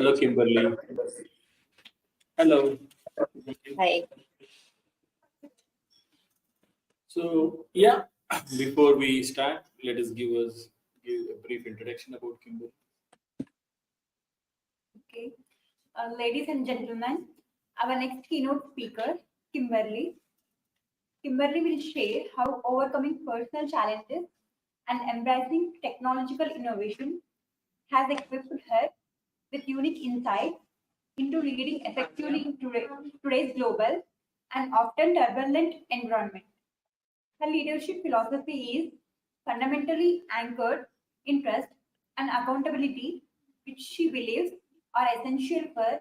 Hello, Kimberly. Hello. Hi. So, yeah, before we start, let us give a brief introduction about Kimberly. Okay. Ladies and gentlemen, our next keynote speaker, Kimberly. Kimberly will share how overcoming personal challenges and embracing technological innovation has equipped her with unique insights into leading effectively in today's global and often turbulent environment. Her leadership philosophy is fundamentally anchored in trust and accountability, which she believes are essential for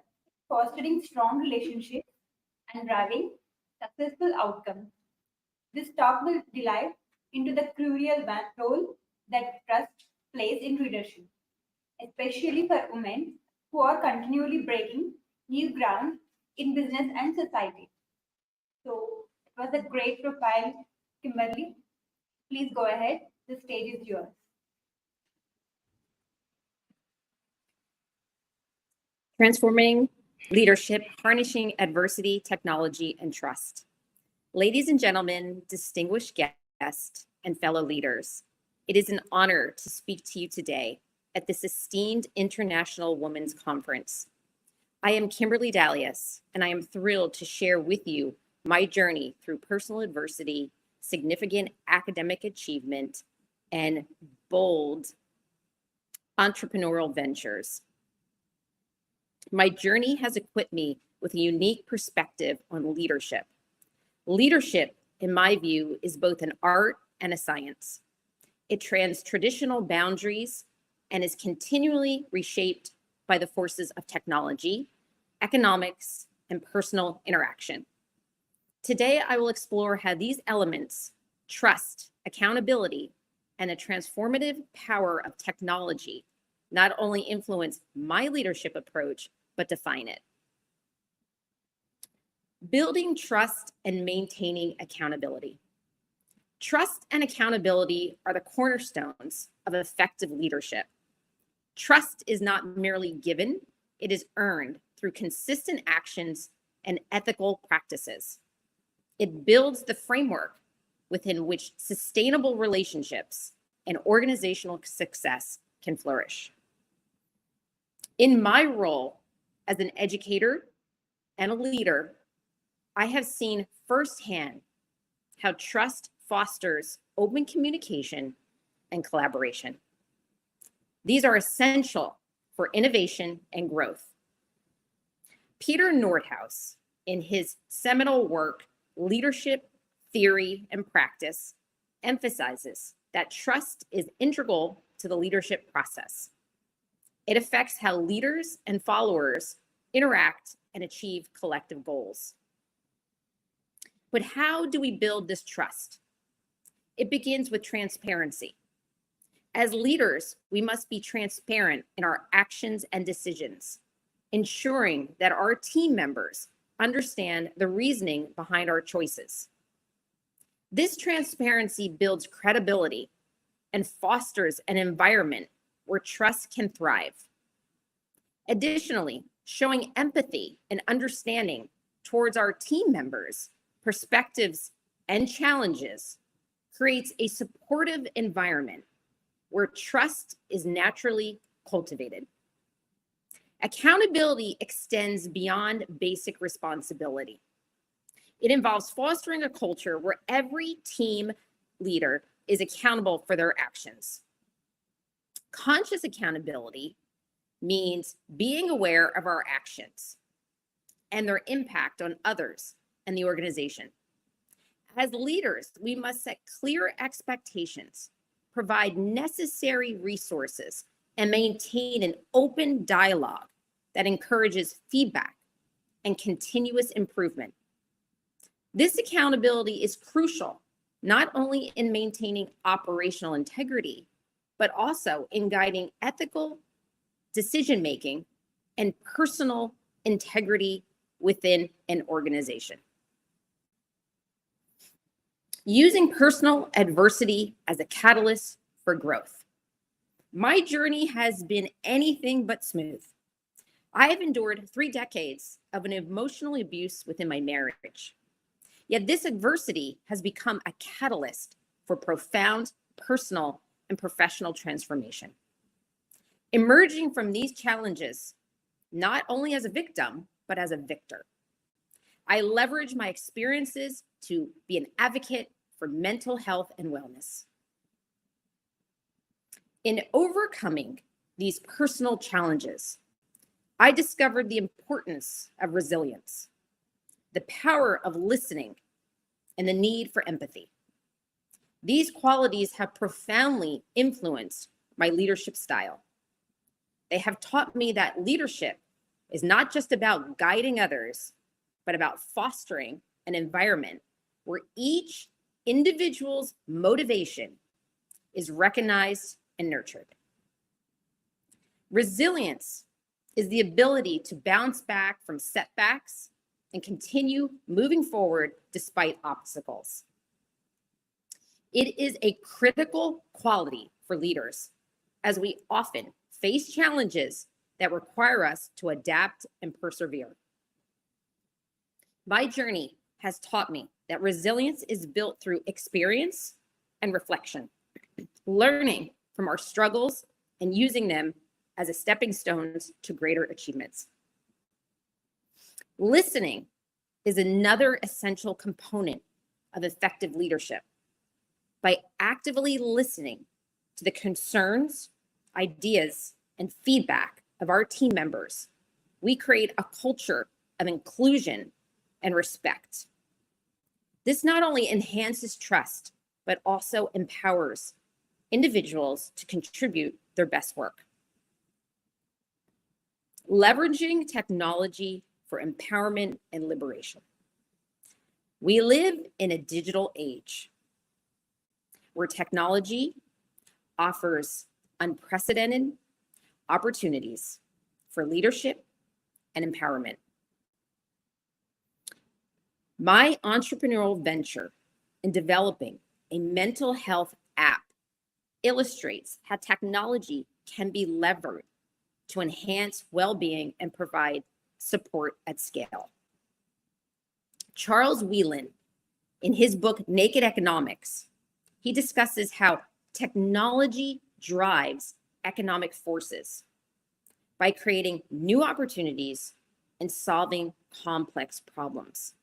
fostering strong relationships and driving successful outcomes. This talk will delve into the crucial role that trust plays in leadership, especially for women who are continually breaking new ground in business and society. So it was a great profile, Kimberly. Please go ahead. The stage is yours. Transforming leadership, harnessing adversity, technology, and trust. Ladies and gentlemen, distinguished guests, and fellow leaders, it is an honor to speak to you today at this esteemed International Women's Conference. I am Kimberly Dalius, and I am thrilled to share with you my journey through personal adversity, significant academic achievement, and bold entrepreneurial ventures. My journey has equipped me with a unique perspective on leadership. Leadership, in my view, is both an art and a science. It trans traditional boundaries and is continually reshaped by the forces of technology, economics, and personal interaction. Today, I will explore how these elements, trust, accountability, and the transformative power of technology not only influence my leadership approach, but define it. Building trust and maintaining accountability. Trust and accountability are the cornerstones of effective leadership. Trust is not merely given, it is earned through consistent actions and ethical practices. It builds the framework within which sustainable relationships and organizational success can flourish. In my role as an educator and a leader, I have seen firsthand how trust fosters open communication and collaboration. These are essential for innovation and growth. Peter Nordhaus, in his seminal work, Leadership, Theory, and Practice, emphasizes that trust is integral to the leadership process. It affects how leaders and followers interact and achieve collective goals. But how do we build this trust? It begins with transparency. As leaders, we must be transparent in our actions and decisions, ensuring that our team members understand the reasoning behind our choices. This transparency builds credibility and fosters an environment where trust can thrive. Additionally, showing empathy and understanding towards our team members' perspectives and challenges creates a supportive environment where trust is naturally cultivated. Accountability extends beyond basic responsibility. It involves fostering a culture where every team leader is accountable for their actions. Conscious accountability means being aware of our actions and their impact on others and the organization. As leaders, we must set clear expectations, provide necessary resources, and maintain an open dialogue that encourages feedback and continuous improvement. This accountability is crucial, not only in maintaining operational integrity, but also in guiding ethical decision-making and personal integrity within an organization. Using personal adversity as a catalyst for growth. My journey has been anything but smooth. I have endured 3 decades of an emotional abuse within my marriage. Yet this adversity has become a catalyst for profound personal and professional transformation. Emerging from these challenges, not only as a victim, but as a victor. I leverage my experiences to be an advocate for mental health and wellness. In overcoming these personal challenges, I discovered the importance of resilience, the power of listening, and the need for empathy. These qualities have profoundly influenced my leadership style. They have taught me that leadership is not just about guiding others, but about fostering an environment where each individual's motivation is recognized and nurtured. Resilience is the ability to bounce back from setbacks and continue moving forward despite obstacles. It is a critical quality for leaders, as we often face challenges that require us to adapt and persevere. My journey has taught me that resilience is built through experience and reflection, learning from our struggles and using them as a stepping stones to greater achievements. Listening is another essential component of effective leadership. By actively listening to the concerns, ideas, and feedback of our team members, we create a culture of inclusion and respect. This not only enhances trust, but also empowers individuals to contribute their best work. Leveraging technology for empowerment and liberation. We live in a digital age where technology offers unprecedented opportunities for leadership and empowerment. My entrepreneurial venture in developing a mental health app illustrates how technology can be leveraged to enhance well-being and provide support at scale. Charles Whelan, in his book, Naked Economics, he discusses how technology drives economic forces by creating new opportunities and solving complex problems.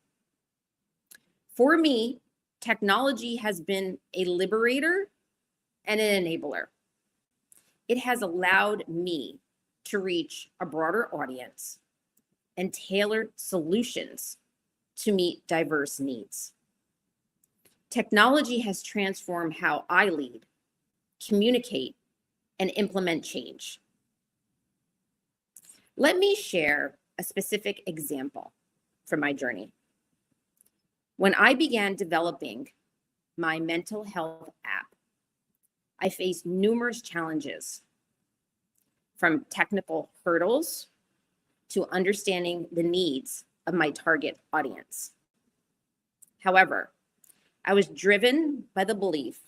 For me, technology has been a liberator and an enabler. It has allowed me to reach a broader audience and tailor solutions to meet diverse needs. Technology has transformed how I lead, communicate, and implement change. Let me share a specific example from my journey. When I began developing my mental health app, I faced numerous challenges, from technical hurdles to understanding the needs of my target audience. However, I was driven by the belief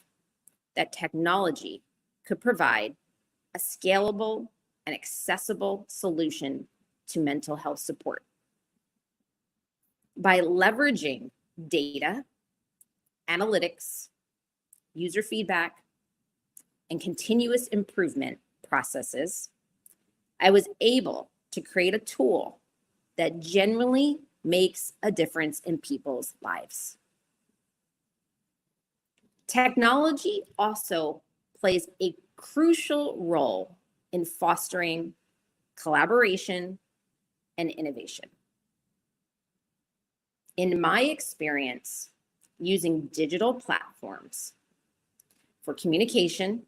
that technology could provide a scalable and accessible solution to mental health support. By leveraging data, analytics, user feedback, and continuous improvement processes, I was able to create a tool that genuinely makes a difference in people's lives. Technology also plays a crucial role in fostering collaboration and innovation. In my experience, using digital platforms for communication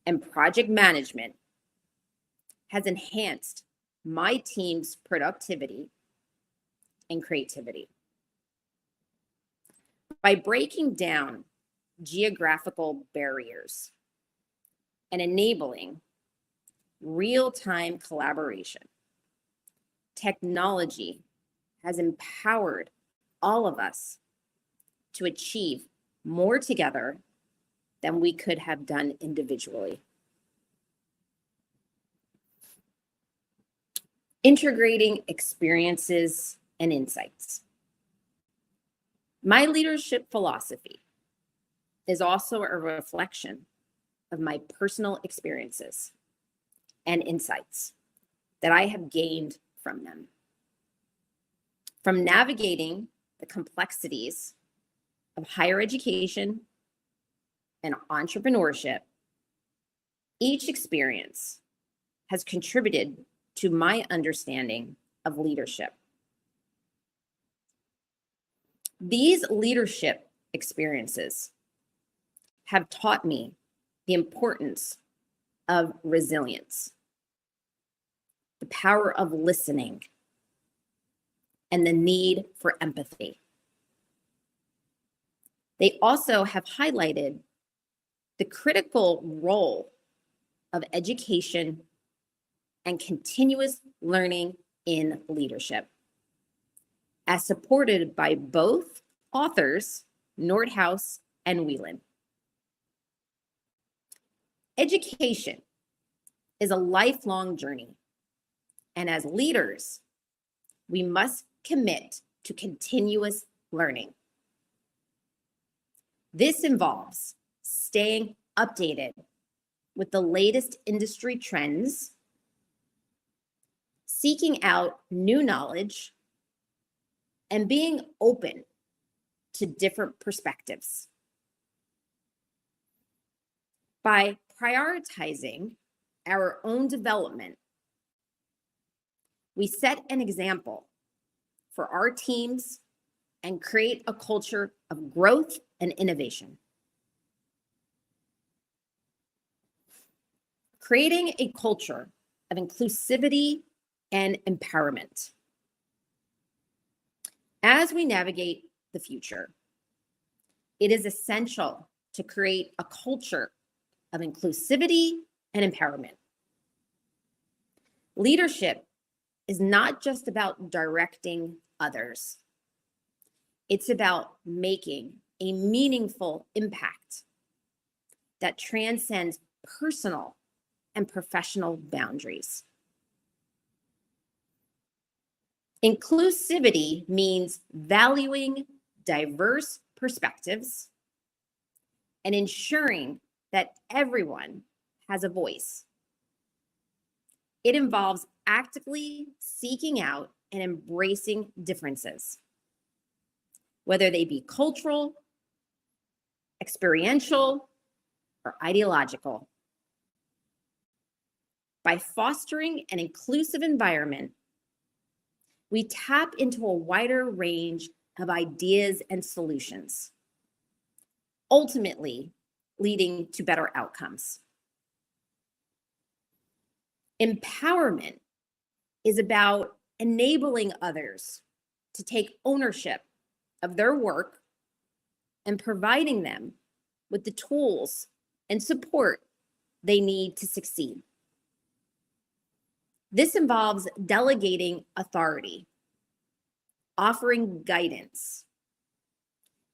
and project management has enhanced my team's productivity and creativity. By breaking down geographical barriers and enabling real-time collaboration, technology has empowered all of us to achieve more together than we could have done individually. integrating experiences and insights. My leadership philosophy is also a reflection of my personal experiences and insights that I have gained from them. From navigating the complexities of higher education and entrepreneurship, each experience has contributed to my understanding of leadership. These leadership experiences have taught me the importance of resilience, the power of listening, and the need for empathy. They also have highlighted the critical role of education and continuous learning in leadership, as supported by both authors, Nordhaus and Whelan. Education is a lifelong journey, and as leaders, we must commit to continuous learning. This involves staying updated with the latest industry trends, seeking out new knowledge, and being open to different perspectives. By prioritizing our own development, we set an example for our teams and create a culture of growth and innovation. Creating a culture of inclusivity and empowerment. As we navigate the future, it is essential to create a culture of inclusivity and empowerment. Leadership is not just about directing others. It's about making a meaningful impact that transcends personal and professional boundaries. Inclusivity means valuing diverse perspectives and ensuring that everyone has a voice. It involves actively seeking out and embracing differences, whether they be cultural, experiential, or ideological. By fostering an inclusive environment, we tap into a wider range of ideas and solutions, ultimately leading to better outcomes. Empowerment is about enabling others to take ownership of their work and providing them with the tools and support they need to succeed. This involves delegating authority, offering guidance,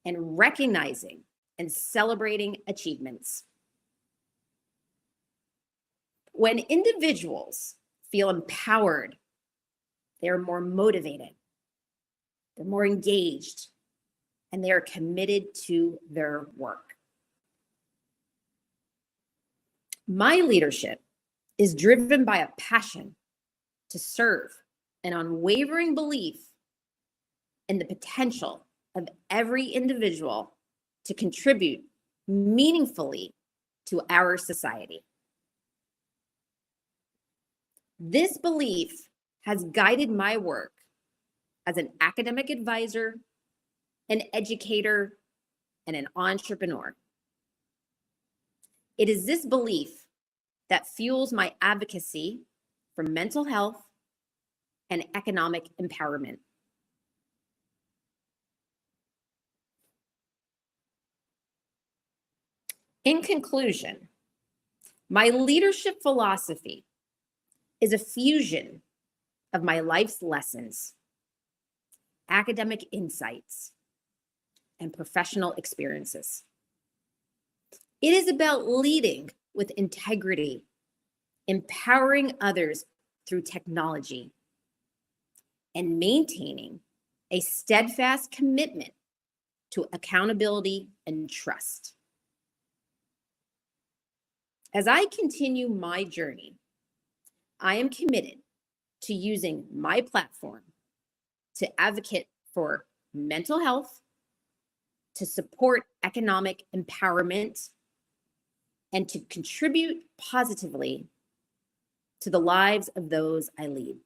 and recognizing and celebrating achievements. When individuals feel empowered, they are more motivated, they're more engaged, and they are committed to their work. My leadership is driven by a passion to serve, an unwavering belief in the potential of every individual to contribute meaningfully to our society. This belief has guided my work as an academic advisor, an educator, and an entrepreneur. It is this belief that fuels my advocacy for mental health and economic empowerment. In conclusion, my leadership philosophy is a fusion of my life's lessons, academic insights, and professional experiences. It is about leading with integrity, empowering others through technology, and maintaining a steadfast commitment to accountability and trust. As I continue my journey, I am committed to using my platform to advocate for mental health, to support economic empowerment, and to contribute positively to the lives of those I lead.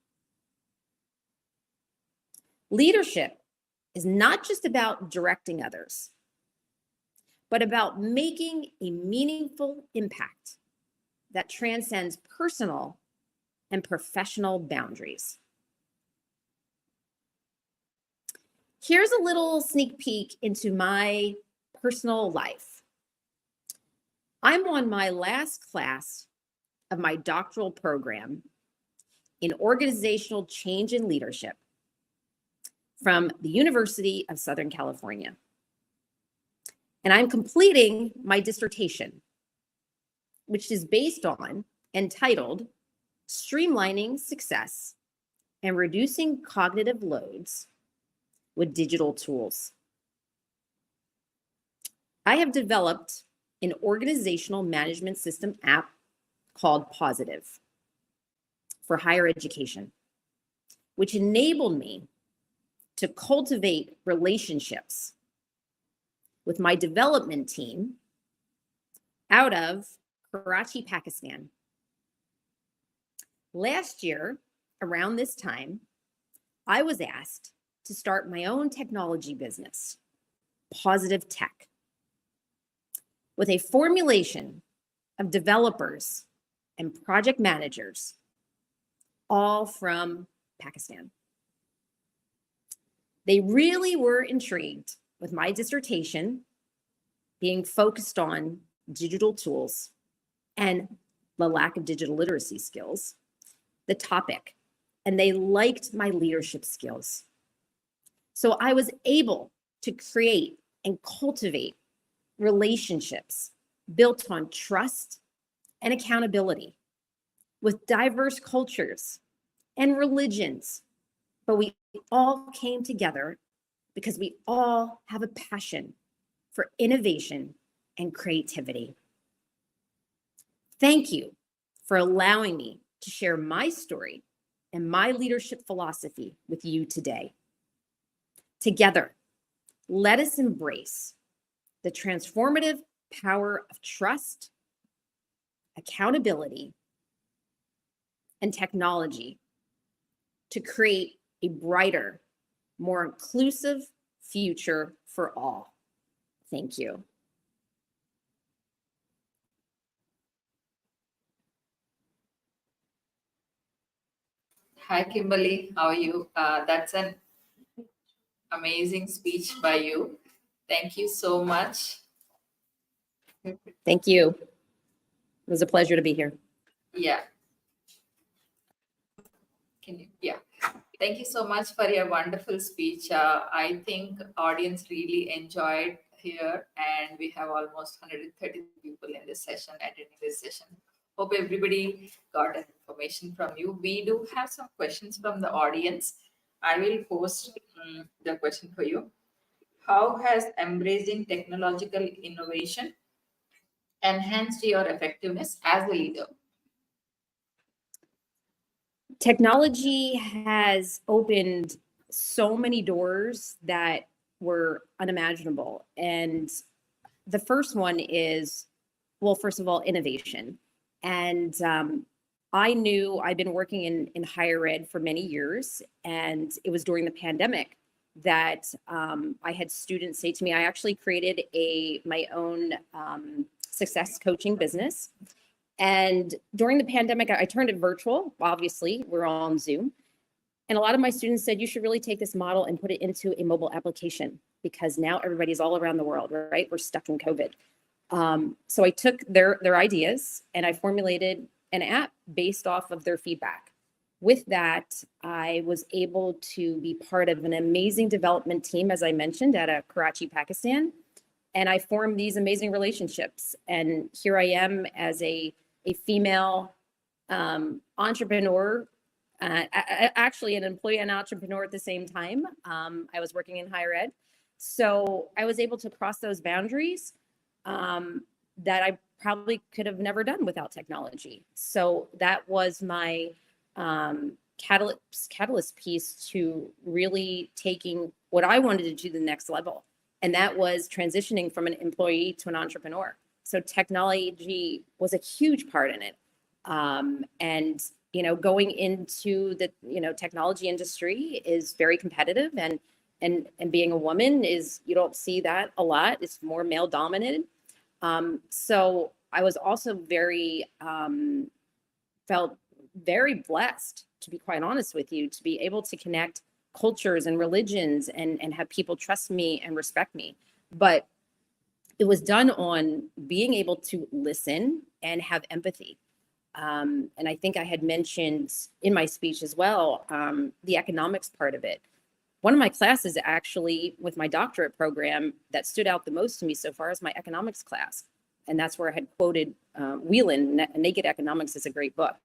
Leadership is not just about directing others, but about making a meaningful impact that transcends personal and professional boundaries. Here's a little sneak peek into my personal life. I'm on my last class of my doctoral program in organizational change and leadership from the University of Southern California. And I'm completing my dissertation, which is based on and titled Streamlining Success and Reducing Cognitive Loads with Digital Tools. I have developed an organizational management system app called Positive for higher education, which enabled me to cultivate relationships with my development team out of Karachi, Pakistan. Last year, around this time, I was asked to start my own technology business, Positive Tech, with a formulation of developers and project managers, all from Pakistan. They really were intrigued with my dissertation being focused on digital tools and the lack of digital literacy skills, the topic, and they liked my leadership skills. So I was able to create and cultivate relationships built on trust and accountability with diverse cultures and religions, but we all came together because we all have a passion for innovation and creativity. Thank you for allowing me to share my story and my leadership philosophy with you today. Together, let us embrace the transformative power of trust, accountability, and technology to create a brighter, more inclusive future for all. Thank you. Hi, Kimberly. How are you? That's an amazing speech by you. Thank you so much. Thank you. It was a pleasure to be here. Yeah. Yeah. Thank you so much for your wonderful speech. I think audience really enjoyed here, and we have almost 130 people in this session, attending this session. Hope everybody got information from you. We do have some questions from the audience. I will post the question for you. How has embracing technological innovation enhanced your effectiveness as a leader? Technology has opened so many doors that were unimaginable. And the first one is, well, first of all, innovation. And I knew I'd been working in higher ed for many years, and it was during the pandemic that I had students say to me, I actually created my own success coaching business. And during the pandemic, I turned it virtual. Obviously, we're all on Zoom. And a lot of my students said, you should really take this model and put it into a mobile application, because now everybody's all around the world, right? We're stuck in COVID. So I took their ideas and I formulated an app based off of their feedback. With that, I was able to be part of an amazing development team, as I mentioned, at Karachi, Pakistan. And I formed these amazing relationships. And here I am as a female entrepreneur Actually an employee and entrepreneur at the same time. I was working in higher ed. So I was able to cross those boundaries that I probably could have never done without technology. So that was my catalyst piece to really taking what I wanted to do to the next level. And that was transitioning from an employee to an entrepreneur. So technology was a huge part in it. And, you know, going into the, you know, technology industry is very competitive, and being a woman is, you don't see that a lot. It's more male dominated. So I was also felt very blessed, to be quite honest with you, to be able to connect cultures and religions and have people trust me and respect me. But it was done on being able to listen and have empathy. And I think I had mentioned in my speech as well, the economics part of it. One of my classes actually with my doctorate program that stood out the most to me so far is my economics class. And that's where I had quoted Whelan, Naked Economics is a great book.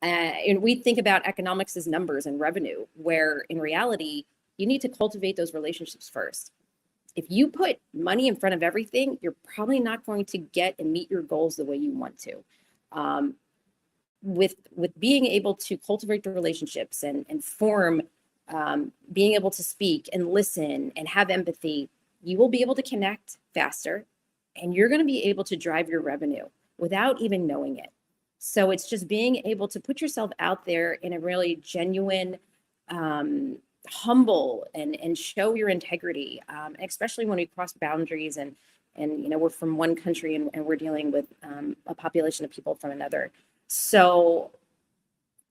And we think about economics as numbers and revenue, where in reality, you need to cultivate those relationships first. If you put money in front of everything, you're probably not going to get and meet your goals the way you want to. With being able to cultivate the relationships and form, being able to speak and listen and have empathy, you will be able to connect faster, and you're going to be able to drive your revenue without even knowing it. So it's just being able to put yourself out there in a really genuine, humble and show your integrity, especially when we cross boundaries and you know, we're from one country and we're dealing with a population of people from another. So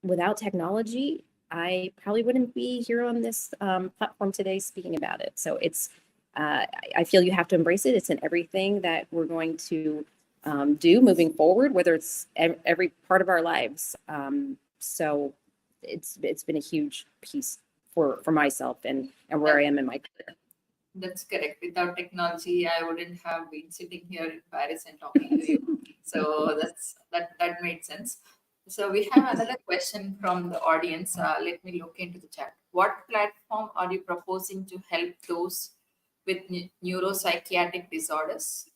without technology, I probably wouldn't be here on this platform today speaking about it. So it's, I feel you have to embrace it. It's in everything that we're going to do moving forward, whether it's every part of our lives. So it's been a huge piece for myself and where I am in my career. That's correct. Without technology, I wouldn't have been sitting here in Paris and talking to you. So that made sense. So we have another question from the audience. Let me look into the chat. What platform are you proposing to help those with neuropsychiatric disorders?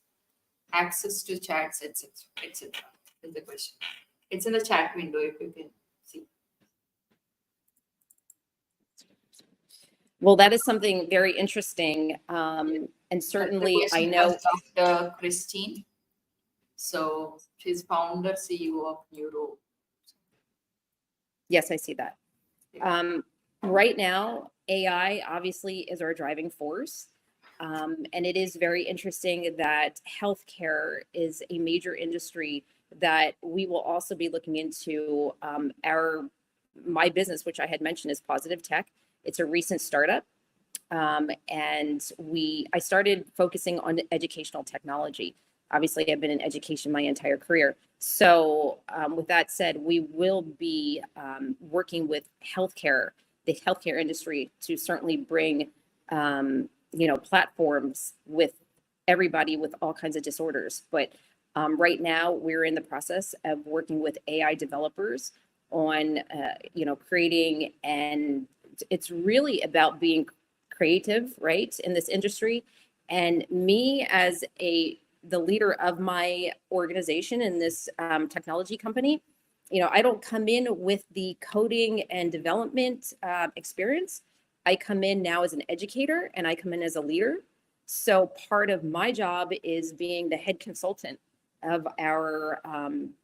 Access to chats, etc., etc. Is the question. It's in the chat window if you can see. Well, that is something very interesting, and certainly I know Dr. Christine. So she's founder, CEO of Neuro. Yes, I see that. Right now, AI obviously is our driving force. And it is very interesting that healthcare is a major industry that we will also be looking into. My business, which I had mentioned, is Positive Tech. It's a recent startup. And I started focusing on educational technology. Obviously, I've been in education my entire career. So with that said, we will be working with the healthcare industry to certainly bring, you know, platforms with everybody with all kinds of disorders. But right now, we're in the process of working with AI developers on, you know, creating, and it's really about being creative, right, in this industry. And me as the leader of my organization in this technology company, you know, I don't come in with the coding and development experience. I come in now as an educator and I come in as a leader. So part of my job is being the head consultant of our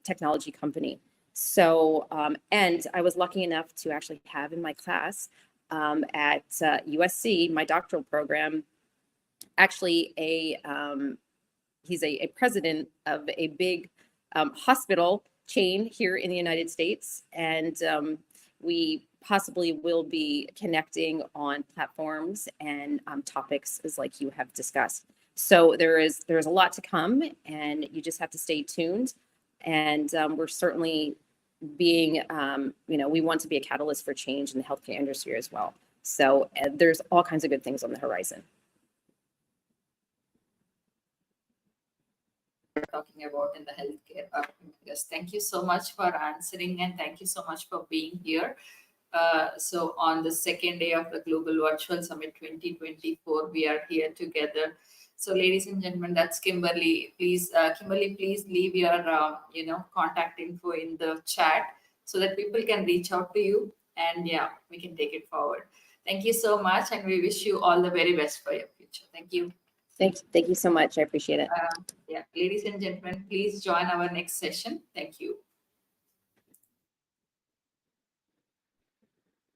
technology company. So, and I was lucky enough to actually have in my class at USC, my doctoral program, actually he's a president of a big hospital chain here in the United States. And we possibly will be connecting on platforms and topics as like you have discussed. So there's a lot to come, and you just have to stay tuned. And we're certainly being, you know, we want to be a catalyst for change in the healthcare industry as well. So there's all kinds of good things on the horizon. talking about in the healthcare. Yes, thank you so much for answering and thank you so much for being here. So on the second day of the Global Virtual Summit 2024, we are here together. So ladies and gentlemen, that's Kimberly. Please, Kimberly, please leave your contact info in the chat so that people can reach out to you, and yeah, we can take it forward. Thank you so much, and we wish you all the very best for your future. Thank you. Thank you so much. I appreciate it. Yeah, ladies and gentlemen, please join our next session. Thank you.